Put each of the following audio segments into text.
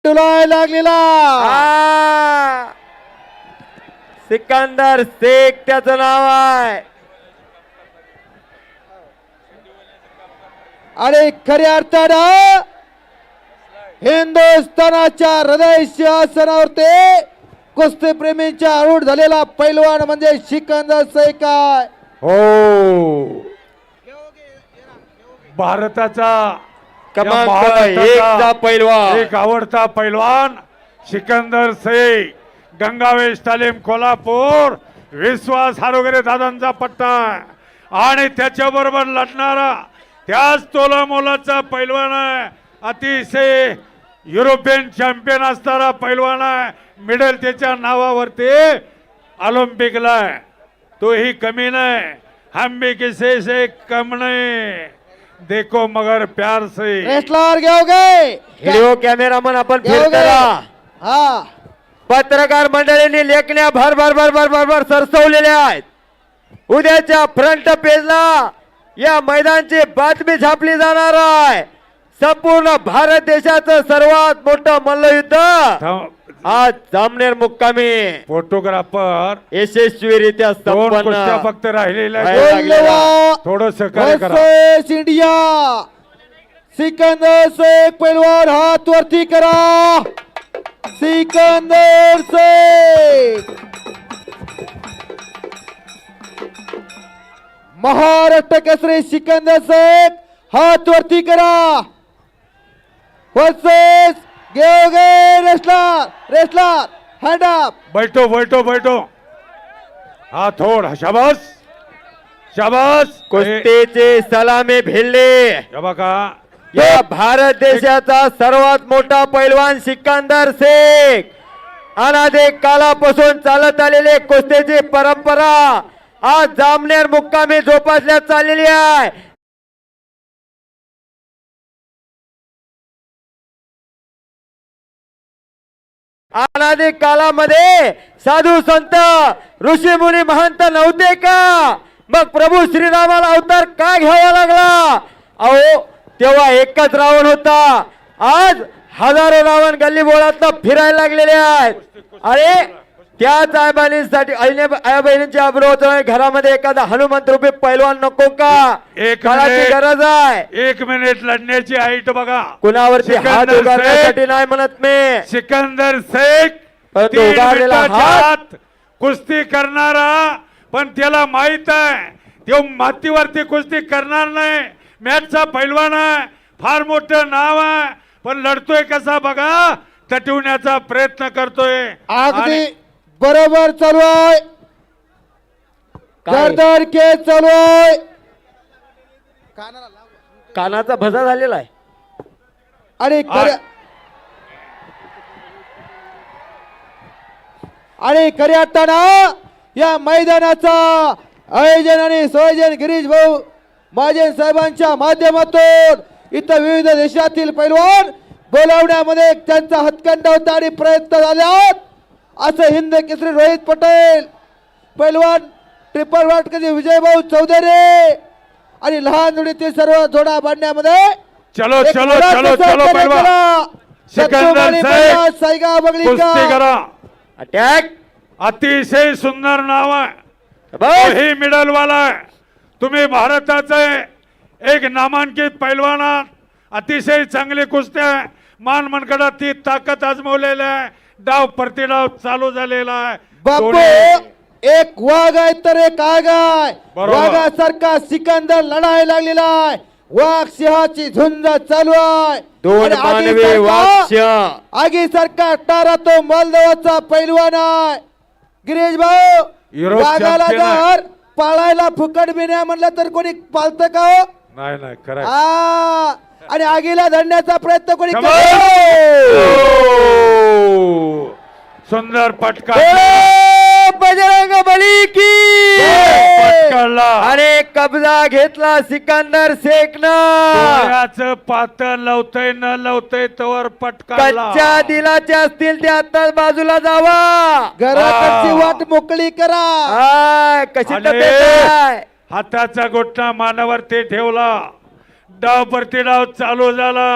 डुलाय लागलेला सिकंदर शेख त्याचं नाव आहे. आणि खऱ्या अर्थानं हिंदुस्थानाच्या हृदय सिंहासनावरती कुस्ती प्रेमींच्या आरूढ झालेला पैलवान म्हणजे सिकंदर शेख आहे. हो, भारताचा क्रमांक एकचा पैलवान, एक आवडता पैलवान सिकंदर शेख. गंगावेश तालीम कोल्हापूर, विश्वास हारोगरे दादांचा पट्टा आणि त्याच्याबरोबर लढणारा त्याच तोला मोलाचा पैलवान आहे. अतिशय युरोपियन चॅम्पियन असणारा पैलवान आहे. मेडल त्याच्या नावावरती ऑलिम्पिकला आहे. तोही कमी नाही, हम भी किसी से कम नहीं, देखो मगर प्यार से. रेसलर घेओगे व्हिडिओ कॅमेरामन आपण फील घेओगे करा. हा पत्रकार मंडळींनी लेखण्या भर भर भर भर भर भर सरसवलेल्या आहेत. उद्याच्या फ्रंट पेजला या मैदानाची बातमी छापली जाणार आहे. संपूर्ण भारत देशाचं सर्वात मोठं मल्लयुद्ध आज जामनेर मुक्कामी फोटोग्राफर यशस्वीरित्या दोन कुस्त्या संपन्न फक्त राहिलेल्या आहे. आहेत. थोडं सहकार्य करा. Versus India. सिकंदर शेख पैलवान हात वरती करा. सिकंदर शेख महाराष्ट्र केसरी सिकंदर शेख हात वरती करा. वर्सेस घेओगे रेसलर हँड अप. बैठो बैठो बैठो. हा थोड शाबास शाबास. कुस्तीचे सलामी भिडले. हे बघा, या भारत देशाचा सर्वात मोठा पैलवान सिकंदर शेख. अनादी कालापासून चालत आलेली कुस्तीची परंपरा आज जामनेर मुक्कामी जोपासण्यात चाललेली आहे. अनादी कालामध्ये साधू संत ऋषी मुनी महंत नव्हते का? मग प्रभू श्रीरामाला अवतार का घ्यावा लागला? अहो तेव्हा एकच रावण होता. आज हजारो रावण गल्ली बोळात फिरायला लागलेले आहेत. अरे त्याच आई बहिणींच्या अब्रोह घरामध्ये एखादा हनुमंत रूपी पैलवान नको का? एक काळाची मिनिट. गरज आहे. 1 मिनिट लढण्याची हाईट बघा. कुणावरती हात सिकंदर उगारण्यासाठी शेख. नाही म्हणत मी. सिकंदर शेख परंतु 3 उगारलेला मिनिटाच्या हात. आत कुस्ती करणारा, पण त्याला माहित आहे तो मातीवरती कुस्ती करणार नाही. मॅचचा पैलवान आहे, फार मोठं नाव आहे, पण लढतोय कसा बघा, तटवण्याचा प्रयत्न करतोय. अगदी बरोबर चालू आहे. काय? गर्दन केस चालू आहे. कानाचा भजा झालेला आहे. आणि खऱ्या अर्थानं या मैदानाचा आयोजन आणि संयोजन गिरीश भाऊ महाजन साहेबांच्या माध्यमातून इथं विविध देशातील पैलवान बोलावण्यामध्ये त्यांचा हातखंडा होता आणि प्रयत्न झाले असं हिंद केसरी रोहित पटेल, पैलवान ट्रिपल वाटकरी विजयभाऊ चौधरी आणि लहान जोडीतील सर्व जोडा बांधण्यामध्ये चलो चलो चलो चलो पैलवान सिकंदर शेख साईगा बगलीका कुस्ती करा. अटॅक अतिशय सुंदर नाव आहे. बस. ही मिडल वाला आहे. तुम्ही भारताचे एक नामांकित पैलवान आहात. अतिशय चांगली कुस्ती आहे. मान मनगडात ती ताकद आजमवलेली आहे. डाव प्रतिडाव चालू झालेला आहे. बापू दोन्ही- एक वाघ आहे तर एक आग आहे. बरोबर. वाघासारखा सिकंदर लढायला लागलेला आहे. वाघ सिंहाची झुंज चालू आहे. दोन आणि मानवी वाक्य. आगीसारखा टारा तो मोल्दोवाचा पैलवान आहे. गिरीश भाऊ युरोप वाघाला चॅम्पियन आहे. जर पाळायला फुकट बिन्या म्हणलं तर कोणी पाळतं का हो? नाही नाही खरं आहे. आ, आणि आगीला धरण्याचा प्रयत्न कोणी Come करतो? ओ! सुंदर पटका बजरंग बली की पटकाला. आणि कब्जा घेतला सिकंदर शेखनं. डोळ्याचं पातळ लवतय न लवतय तवर पटकाला. कच्च्या दिलाचे असतील ते आता बाजूला जावा. घराकडची वाट मोकळी करा. हाय, कशी आणि तब्येत आहे? हाताचा गोठा मानावरती ठेवला. डाव प्रतिडाव चालू झाला.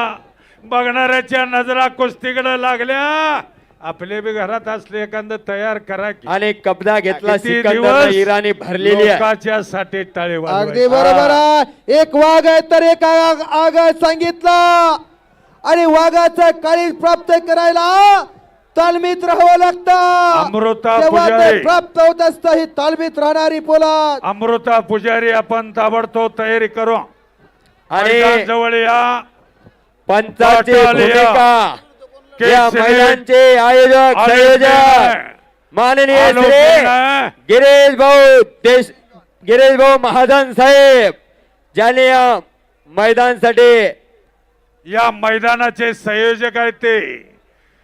बघणाऱ्याच्या नजरा कुस्तीकडे लागल्या. आपले बी घरात असले एखादं तयार करा की. आणि कब्जा घेतला किती सिकंदरनं, दिवस इराणी भरलेली आहे. लोकांच्यासाठी टाळी अगदी वाजवायची. बरोबर आहे. एक वाघ आहे तर एक आग सांगितलं आणि वाघाचं काळीज प्राप्त करायला तालमीत राहावं लागतं. अमृता तेव्हा ते पुजारी. प्राप्त होत असतं ही तालमीत राहणारी पोलाद. अमृता पुजारी आपण ताबडतोब तयारी करू. आणि जवळ या. पंचाची पाटाल या. भूमिका या केसरी. मैदानचे आयोजक संयोजक माननीय आलोक श्री आहे. गिरीश भाऊ महाजन साहेब ज्याने या मैदानासाठी या मैदानाचे संयोजक आहेत ते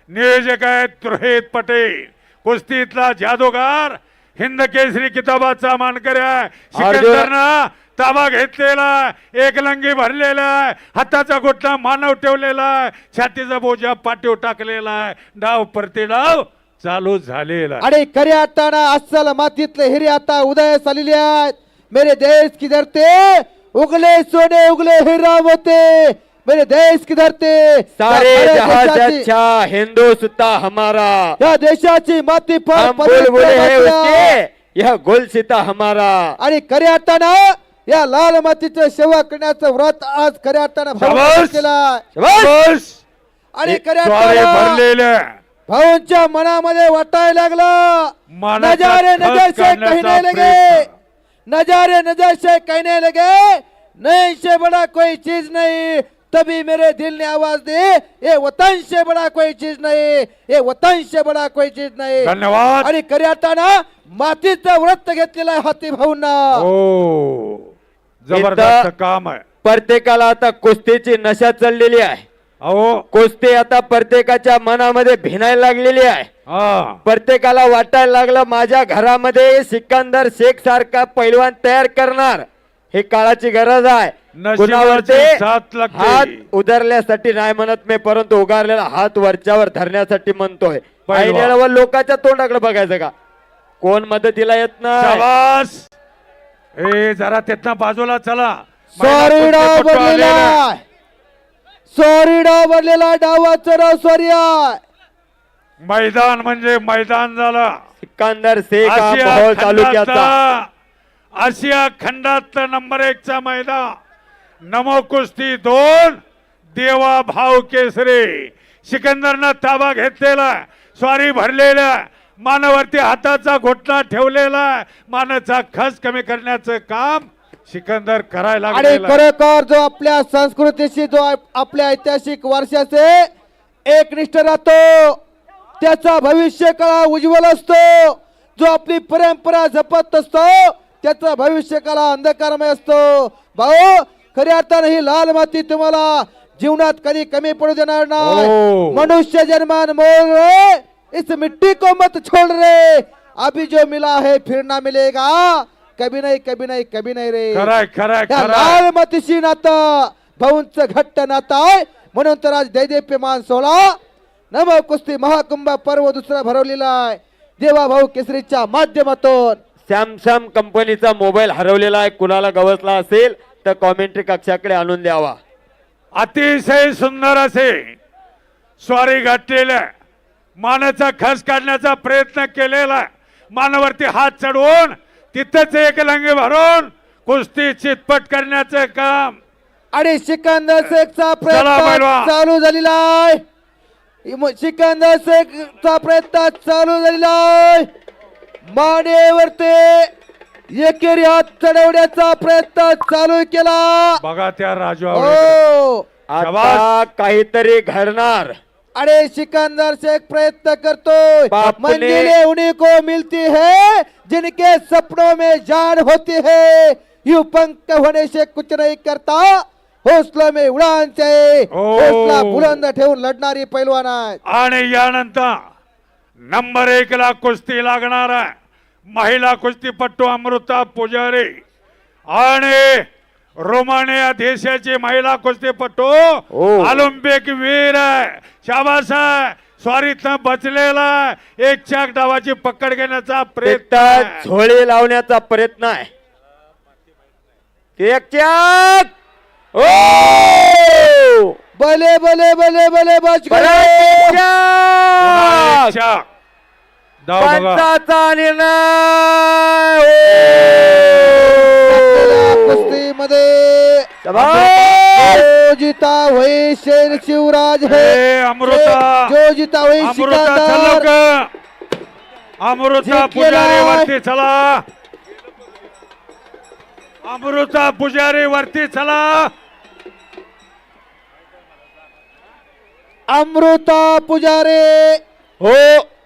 नियोजक आहेत रोहित पटेल. कुस्तीतला जादूगार, हिंद केसरी किताबाचा मानकरी आहे. सिकंदरनं ताबा घेतलेला, एक लंगी भरलेला आहे, हाताचा गोठा मानव ठेवलेला आहे, छातीचा बोजा पाठीव टाकलेला आहे. डाव परती डाव चालू झालेला आहे. आणि खऱ्या अर्थानं अस्सल मातीतले हिरे आता उदयास आलेले आहेत. मेरे देश की धरते उगले सोने उगले हिरा होते. मेरे देश की धरते सारे या जहां से देशाची- अच्छा हिंदुस्तान हमारा, या देशाची माती फार हम पवित्र बुलबुले हैं माती आहे. उसके, यह गुलसिता हमारा. आणि खऱ्या अर्थानं या लाल मातीचं सेवा करण्याचं व्रत आज खऱ्या अर्थानं भाऊंनी शाबास. केलं. बस. आणि खऱ्या स्वारे अर्थानं भरलेले भाऊंच्या मनामध्ये वाटायला लागलं मानाचा नजारे खच नजर से काढण्याचा कहने लगे, प्रयत्न. नजारे नजर से कहने लगे, नहीं से बड़ा कोई चीज नहीं. तभी मेरे दिल ने आवाज दी, ये वतन से बड़ा कोई चीज नहीं, ये वतन से बड़ा कोई चीज नहीं. धन्यवाद. आणि खऱ्या अर्थानं मातीचं व्रत घेतलेलं आहे हाती भाऊंना. हो जबरदस्त इथं- काम आहे. प्रत्येकाला आता कुस्तीची नशा चढलेली आहे. अहो कुस्ती आता प्रत्येकाच्या मनामध्ये भिनायला लागलेली आहे. हा प्रत्येकाला वाटायला लागलं माझ्या घरामध्ये सिकंदर शेख सारखा पैलवान तयार करणार. हे काळाची गरज आहे. नशिबाची कुणावरती साथ लागते. हात उधरल्यासाठी नाही म्हणत मी, परंतु उगारलेला हात वरच्यावर धरण्यासाठी म्हणतोय. पैलवान. लोकांच्या तोंडाकडे बघायचं का, कोण मदतीला येत नाही. शाबास. ए जरा तिथनं बाजूला चला. सॉरी डाव कुस्तीपटू बनलेला आलेला. आहे. सॉरी डाव बनलेला डावाचं राव सॉरी आहे. मैदान म्हणजे मैदान झालं. सिकंदर शेख हा आशिया मोहोळ तालुक्याचा. खंडातला आशिया खंडातलं नंबर 1 चा मैदान. नमो कुस्ती 2 देवा भाव केसरी. सिकंदरनं ताबा घेतलेला, स्वारी भरलेला, मानावरती हाताचा घोटणा ठेवलेला, मानाचा खस कमी करण्याचं काम सिकंदर करायला आणि लागलेला आहे. खरोखर जो आपल्या संस्कृतीशी जो आपल्या ऐतिहासिक वर्षाचे एकनिष्ठ राहतो त्याचा भविष्य काळ उज्ज्वल असतो. जो आपली परंपरा जपत असतो त्याचा भविष्य काळ अंधकारमय असतो. भाऊ खऱ्या अर्थानं ही लाल माती तुम्हाला जीवनात कधी कमी पडू देणार नाही. हो. मनुष्य जन्मान मोल रे, इस मिट्टी को मत छोड़ रे. अभी जो मिला है फिर ना मिलेगा, कभी नाही कभी नाही कभी नाही रे. खराय खराय या खराय. लाल मातीशी नातं भाऊंचं घट्ट नातं आहे. म्हणून तर आज दैदेप्यमान सोहळा नव कुस्ती महाकुंभ पर्व दुसरा भरवलेला आहे देवा भाऊ केसरीच्या माध्यमातून. सॅमसंग कंपनीचा मोबाईल हरवलेला आहे. कुणाला गवसला असेल तर कॉमेंट्री कक्षाकडे आणून द्यावा. अतिशय सुंदर असे स्वारी घातलेल्या, मानाचा खस काढण्याचा प्रयत्न केलेला, मानावरती हात चढवून तिथंच एक लंगे भरून कुस्ती चितपट करण्याचं काम. आणि सिकंदर शेखचा चला प्रयत्न पैलवान. चालू झालेला आहे. सिकंदर शेखचा प्रयत्न चालू झालेला आहे. मानेवरती एकेरी हात चढवण्याचा प्रयत्न चालू केला. बघा त्या राजू हो आता काहीतरी घडणार. अरे सिकंदर शेख प्रयत्न करतो. बापने- मंजिलें उन्हीं को मिलती है जिनके सपनों में जान होती है. यूं पंख होने से कुछ नहीं करता, हौसला में उड़ान चाहिए. ओ. हौसला बुलंद ठेवून लढणारी पैलवान आहे. आणि यानंतर नंबर 1 ला कुस्ती लागणार आहे. महिला कुस्तीपट्टू अमृता पुजारी आणि रोमानिया देशाची महिला कुस्तीपट्टू ऑलिम्पिक वीर आहे. शाबास आहे. स्वारीतनं बचलेला एक चाक डावाची पकड घेण्याचा प्रयत्न तिथं आहे. झोळी लावण्याचा प्रयत्न आहे. एक चाक. ओ भले भले भले भले बचकर पुन्हा एक छाक. धाव बघा. पंचाचा निर्णय कुस्तीमध्ये शाबास. जो जीता वही शेर शिवराज है ए, अमृता. जो जीता वही अमृता सिकंदर. चल अमृता जिंकलेला पुजारी आहे. वरती चला. अमृता पुजारी वरती चला. अमृता पुजारे हो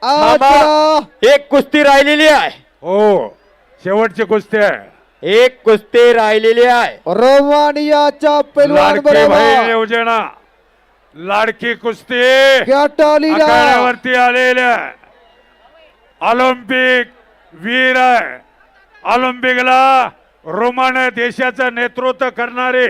आज थांबा. एक कुस्ती राहिलेली आहे. हो शेवटची कुस्ती आहे. एक कुस्ती राहिलेली आहे. रोमानियाच्या पैलवान लाडकी बहीण बरोबर योजना लाडकी कुस्ती कॅटॉलिना आखाड्यावरती आलेल्या ऑलिम्पिक वीर आहे. ऑलिम्पिकला रोमानिया देशाचं नेतृत्व करणारे